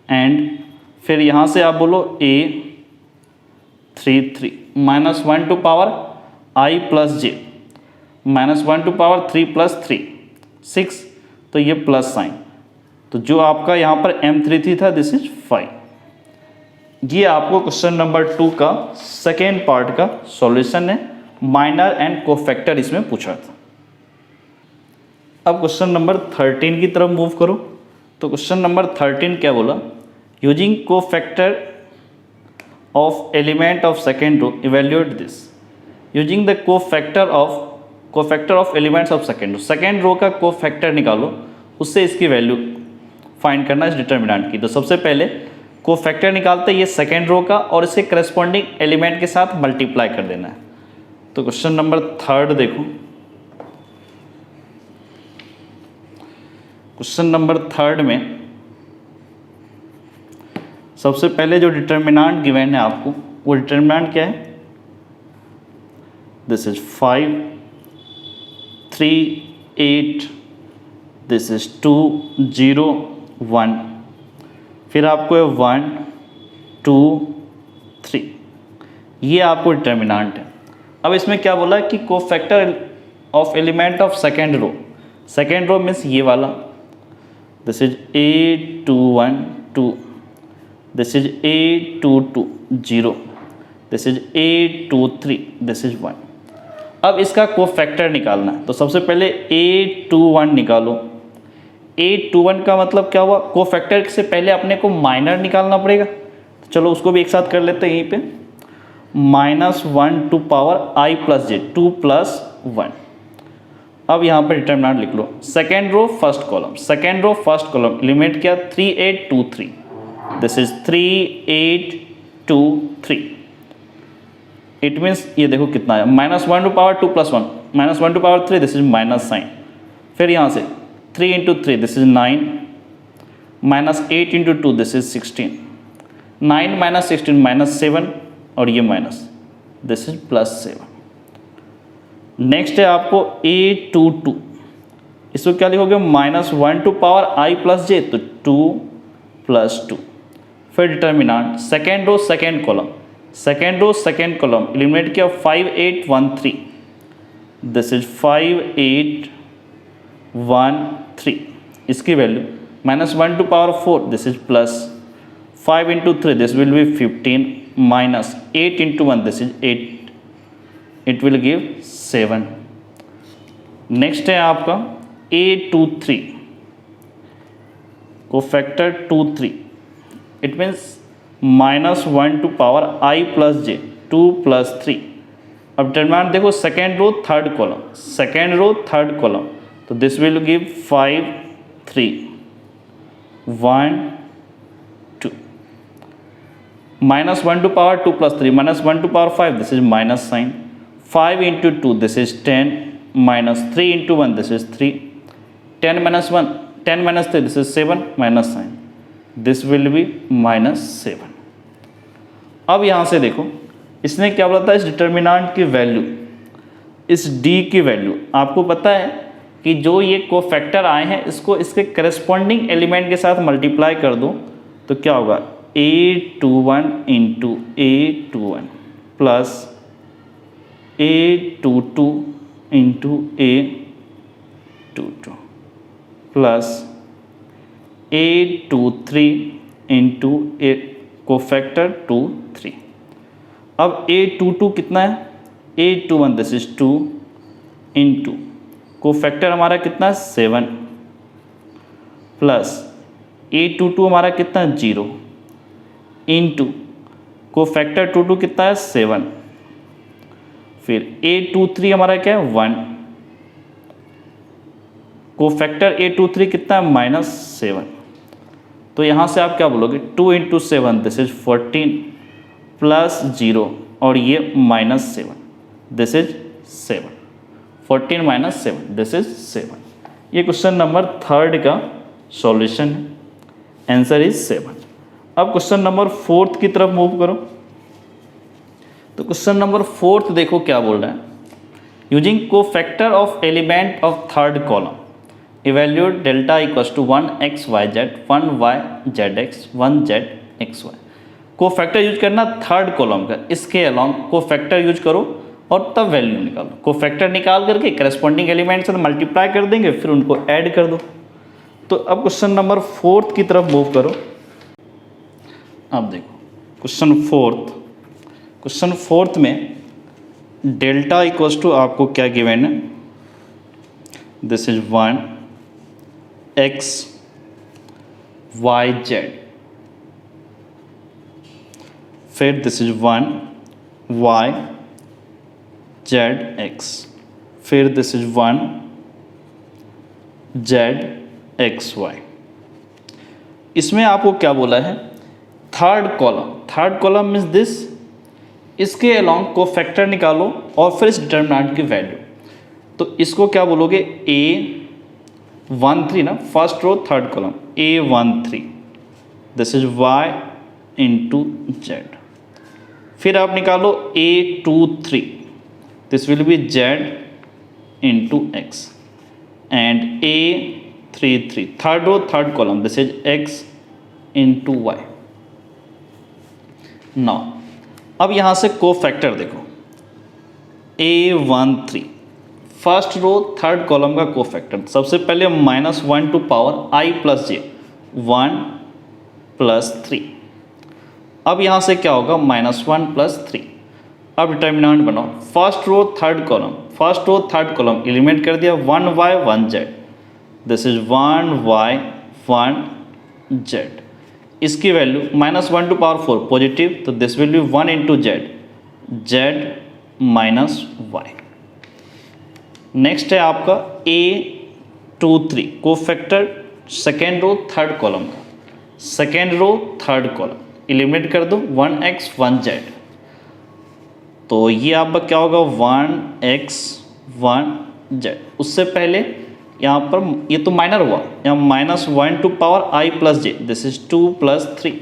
एंड फिर यहाँ से आप बोलो a33 -1 to power i plus J, -1 to power 3 plus 3 6, तो ये प्लस साइन, तो जो आपका यहाँ पर m33 था दिस इज 5। ये आपको क्वेश्चन नंबर 2 का सेकेंड पार्ट का सॉल्यूशन है, माइनर एंड कोफैक्टर इसमें पूछा था। अब क्वेश्चन नंबर 13 की तरफ मूव करो, तो क्वेश्चन नंबर 13 क्या बोला, using cofactor of element of second row evaluate this, using the cofactor of elements of second row का कोफैक्टर निकालो, उससे इसकी वैल्यू फाइंड करना इस डिटर्मिनेंट की। तो सबसे पहले कोफैक्टर निकालते हैं ये सेकेंड रो का और इसे करस्पॉन्डिंग एलिमेंट के साथ मल्टीप्लाई कर देना है। तो क्वेश्चन नंबर 3 देखो, क्वेश्चन नंबर 3 में सबसे पहले जो डिटर्मिनेंट गिवन है आपको, वो डिटर्मिनेंट क्या है, दिस इज 5 3 8, दिस इज 2 0 1, फिर आपको है 1 2 3, ये आपको डिटर्मिनेंट है। अब इसमें क्या बोला कि cofactor of element of second row means ये वाला, this is a21 2, this is a22 0, this is a23, this is 1। अब इसका कोफैक्टर निकालना है, तो सबसे पहले a21 निकालो। a21 का मतलब क्या हुआ, कोफैक्टर से पहले अपने को माइनर निकालना पड़ेगा, तो चलो उसको भी एक साथ कर लेते हैं यहीं पे, -1 to power i plus j 2 plus 1। अब यहाँ पर डिटर्मिनेंट लिख लो, second row first column, element क्या 3 8 2 3, दिस इज 3 8 2 3, इट मीन्स ये देखो कितना है, -1 to power 2 plus 1, -1 to power 3, this is minus sign, फिर यहाँ से 3 into 3 this is 9, -8 into 2 this is 16, 9 - 16 -7 और ये माइनस, दिस इज +7। नेक्स्ट है आपको a22, इसको क्या लिखोगे, -1 to power i plus j, तो 2 प्लस 2, फिर determinant second row second column, eliminate किया 5 8 1 3, दिस इज 5 8 1 3, इसकी value -1 to power 4 this is plus, 5 into 3 this will be 15, minus 8 into 1 this is 8, it will give 7। Next है आपका a23, cofactor 2 3, it means -1 to power i plus j 2 plus 3। अब determinant देखो, second row third column, तो this will give 5 3 1 2, -1 to power 2 plus 3, -1 to power 5 this is minus sign, 5 into 2 this is 10, -3 into 1 this is 3, 10 - 3 this is 7, minus sign, this will be -7। अब यहाँ से देखो इसने क्या बोला था, इस डिटर्मिनेंट की वैल्यू, इस d की वैल्यू आपको पता है कि जो ये कोफैक्टर आए हैं इसको इसके करस्पॉन्डिंग एलिमेंट के साथ मल्टीप्लाई कर दो, तो क्या होगा, a21 into a21 plus a22 into a22 plus a23 into a cofactor 2 3। अब A22 कितना है, A21 this is 2 into cofactor हमारा कितना है 7 प्लस A22 हमारा कितना है 0 इंटू कोफैक्टर 22 कितना है 7, फिर A23 हमारा क्या है 1, कोफैक्टर A23 कितना है -7। तो यहाँ से आप क्या बोलोगे 2 इंटू 7 दिस इज 14 प्लस 0 और ये -7 दिस इज 7, 14 - 7 दिस इज 7। ये क्वेश्चन नंबर 3 का सॉल्यूशन है, आंसर इज 7। अब क्वेश्चन नंबर 4 की तरफ मूव करो। तो क्वेश्चन नंबर 4 देखो क्या बोल रहा है, using cofactor of element of third column evaluate delta equals to 1xyz 1yzx 1zxy। Cofactor use करना थर्ड कॉलम का, इसके अलॉन्ग कोफैक्टर यूज करो और तब वैल्यू निकालो। कोफैक्टर निकाल करके करस्पॉन्डिंग एलिमेंट से मल्टीप्लाई कर देंगे, फिर उनको ऐड कर दो। तो अब क्वेश्चन नंबर 4 की तरफ मूव करो। अब देखो क्वेश्चन 4 में डेल्टा इक्वल्स टू आपको क्या गिवन है, this is 1x y z, फिर this is 1y z x, फिर this is 1z x y। इसमें आपको क्या बोला है, थर्ड कॉलम मीन्स दिस, इसके अलॉन्ग कोफैक्टर निकालो और फिर इस डिटर्मिनेंट की वैल्यू। तो इसको क्या बोलोगे A13 ना, first row third column A13 this is y into z, फिर आप निकालो A23 this will be z into x and A33 third row third column this is x into y। Now अब यहाँ से कोफैक्टर देखो A13 first row third column का cofactor, सबसे पहले -1 to power i plus j 1 plus 3। अब यहाँ से क्या होगा -1 प्लस 3। अब डिटर्मिनेंट बनाओ, first row third column element कर दिया 1y 1z this is 1y 1z, इसकी वैल्यू -1 टू पावर 4 पॉजिटिव, तो this will be 1 into z minus y। Next है आपका A23 cofactor second row third column का, second row third column eliminate कर दो 1x 1z, तो ये आपका क्या होगा 1x 1z। उससे पहले यहाँ पर ये तो माइनर हुआ, यहाँ -1 to power i plus j this is 2 plus 3,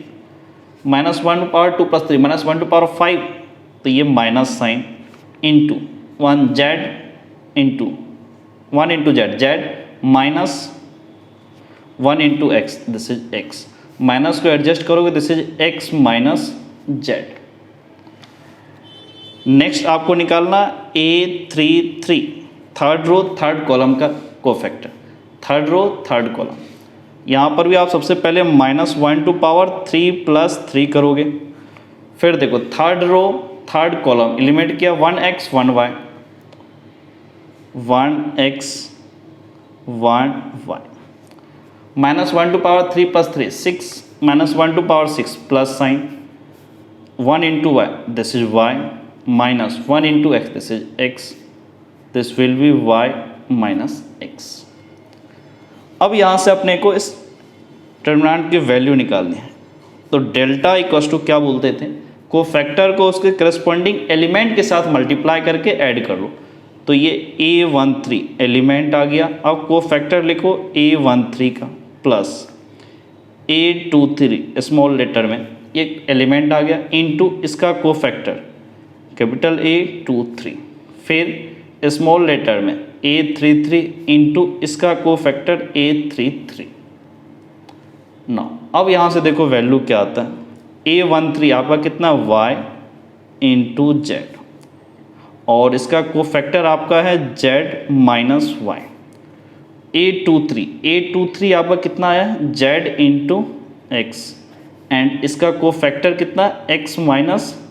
-1 to power 2 plus 3 -1 to power 5, तो ये minus sign into 1z into 1 into z minus 1 into x this is x, minus को एडजस्ट करोगे this is x minus z। Next आपको निकालना A33 third row third column का cofactor, third row third column, यहाँ पर भी आप सबसे पहले -1 टू पावर 3 प्लस 3 करोगे, फिर देखो third row third column element किया 1x 1y 1x 1y, -1 to power 3 plus 3 6, -1 to power 6 plus sign 1 into y this is y minus 1 into x this is x, this will be y minus x। अब यहाँ से अपने को इस determinant की value निकालनी है, तो डेल्टा इक्वल्स टू क्या बोलते थे, कोफैक्टर को उसके करस्पॉन्डिंग एलिमेंट के साथ मल्टीप्लाई करके ऐड कर लो, तो ये A13 एलिमेंट आ गया। अब कोफैक्टर लिखो A13 का प्लस A23 स्मॉल लेटर में एक एलिमेंट आ गया इंटू इसका कोफैक्टर कैपिटल A23, फिर स्मॉल लेटर में A33 इंटू इसका कोफैक्टर A33। ना अब यहाँ से देखो वैल्यू क्या आता है, A13 आपका कितना y इंटू जेड और इसका कोफैक्टर आपका है z माइनस वाई। A23 आपका कितना आया z इंटू एक्स एंड इसका कोफैक्टर कितना x माइनस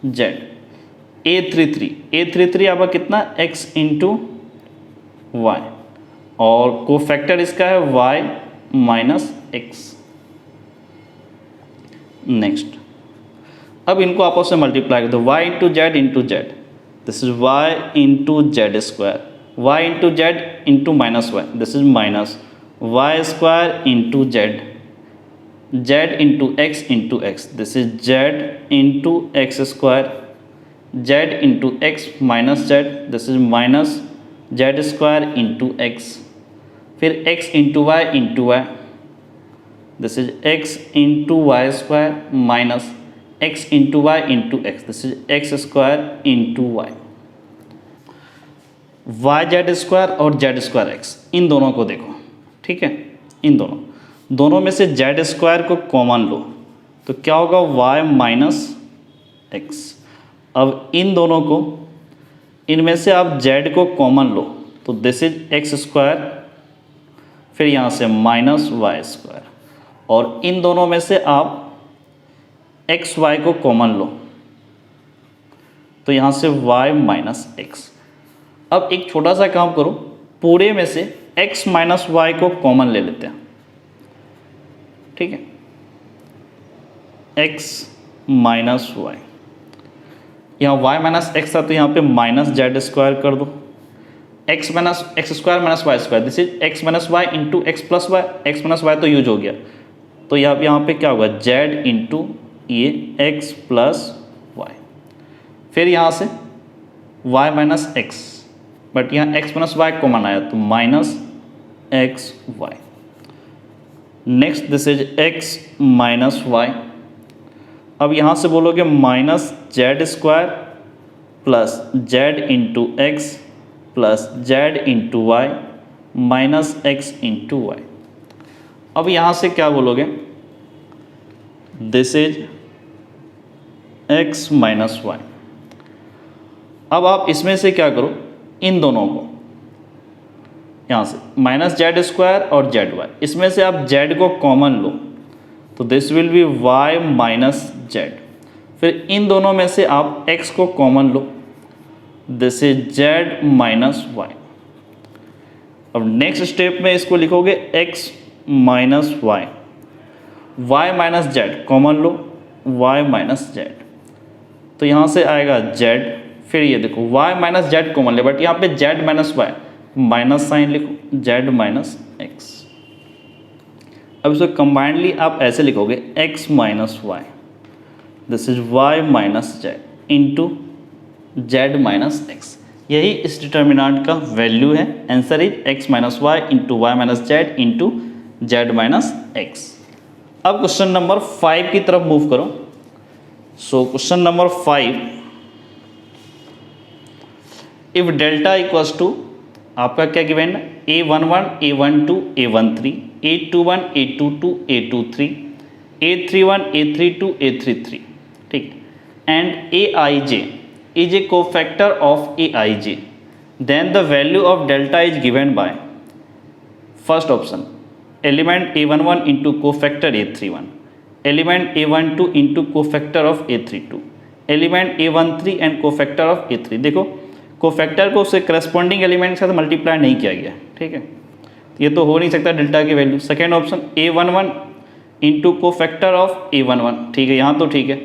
जेड। A33 आपका कितना, x इंटू वाई, और कोफैक्टर इसका है y माइनस एक्स। नेक्स्ट, अब इनको आपस में मल्टीप्लाई कर दो, y into z into z, this is y into z square, y into z into minus y, this is minus y square into z, z into x, this is z into x square, z into x minus z, this is minus z square into x, फिर x into y, this is x into y square minus x into y into x, this is x square into Y. Y Z square और Z square x, इन दोनों को देखो, ठीक है, इन दोनों में से जेड स्क्वायर को कॉमन लो तो क्या होगा, वाई माइनस एक्स। अब इन दोनों को, इनमें से आप जेड को कॉमन लो तो दिस इज एक्स स्क्वायर, फिर यहाँ से माइनस वाई स्क्वायर, और इन दोनों में से आप एक्स वाई को कॉमन लो तो यहाँ से वाई माइनस एक्स। अब एक छोटा सा काम करो, पूरे में से x माइनस वाई को कॉमन ले लेते हैं, ठीक है, x माइनस वाई, यहाँ y माइनस एक्स था तो यहाँ पे माइनस जेड स्क्वायर कर दो, x minus x square minus y square, this is x minus y into x plus y, x minus y तो यूज हो गया, तो यहाँ पे क्या होगा, z इंटू ये x प्लस वाई, फिर यहाँ से y माइनस एक्स, बट यहाँ x माइनस वाई कॉमन आया तो minus x y. Next this is x minus y, अब यहाँ से बोलोगे minus z square plus z into x plus z into y minus x into y. अब यहाँ से क्या बोलोगे, this is x minus y. अब आप इसमें से क्या करो, इन दोनों को, यहाँ से माइनस जेड स्क्वायर और जेड वाई, इसमें से आप जेड को कॉमन लो तो this will be y minus z, फिर इन दोनों में से आप x को कॉमन लो, this is z minus y. अब नेक्स्ट स्टेप में इसको लिखोगे x minus y, y minus z common लो, y माइनस जेड, तो यहाँ से आएगा z, फिर ये देखो y माइनस जेड कॉमन ले, बट यहाँ पे z minus y, minus sign लिखो, z माइनस एक्स। अब इसको कंबाइंडली आप ऐसे लिखोगे x minus y, this is y minus z into z minus x, यही इस डिटर्मिनेंट का वैल्यू है। Answer is x minus y into y minus z into z minus x. अब क्वेश्चन नंबर 5 की तरफ मूव करो। So question number 5, if delta equals to, आपका क्या गिवन है, a11 a12 a13 a21 a22 a23 a31 a32 a33, ठीक, and aij is a cofactor of aij, then the value of delta is given by first option element a11 into cofactor a31, element a12 into cofactor of a32, element a13 and cofactor of a3। देखो cofactor को उससे corresponding element के साथ multiply नहीं किया गया, ठीक है, ये तो हो नहीं सकता डेल्टा की value. Second option a11 into cofactor of a11, ठीक है, यहाँ तो ठीक है,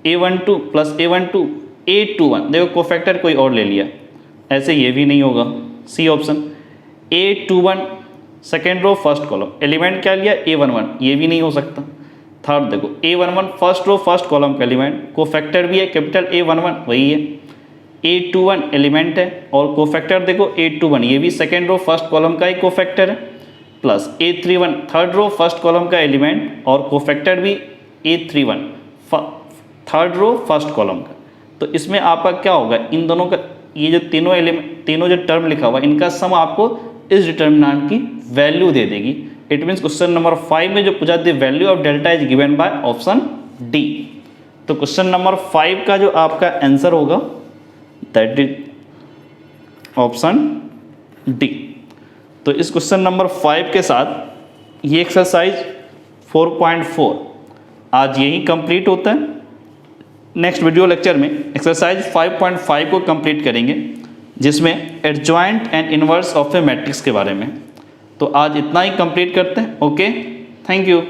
a12 प्लस a12 a21, देखो कोफैक्टर कोई और ले लिया, ऐसे ये भी नहीं होगा। C option a21 second row first column, element क्या लिया a11, ये भी नहीं हो सकता। थर्ड देखो a11 first row first column का एलिमेंट, कोफैक्टर भी है कैपिटल A11 वही है, A21 एलिमेंट है, और कोफैक्टर देखो A21 ये भी सेकेंड रो फर्स्ट कॉलम का ही कोफैक्टर है, plus A31 third row first column का एलिमेंट और कोफैक्टर भी A31 third row first column का। तो इसमें आपका क्या होगा, इन दोनों का ये जो तीनों एलिमेंट, तीनों जो टर्म लिखा हुआ इनका सम आपको इस डिटर्मिनेंट की वैल्यू दे देगी। इट मीन्स क्वेश्चन नंबर 5 में जो पूछा the value of delta is given by option D. तो क्वेश्चन नंबर 5 का जो आपका आंसर होगा दैट इज ऑप्शन डी। तो इस क्वेश्चन नंबर 5 के साथ ये एक्सरसाइज 4.4 आज यही कंप्लीट होता है। नेक्स्ट वीडियो लेक्चर में एक्सरसाइज 5.5 को कंप्लीट करेंगे, जिसमें adjoint and inverse of A matrix के बारे में। तो आज इतना ही कंप्लीट करते हैं। Okay, thank you.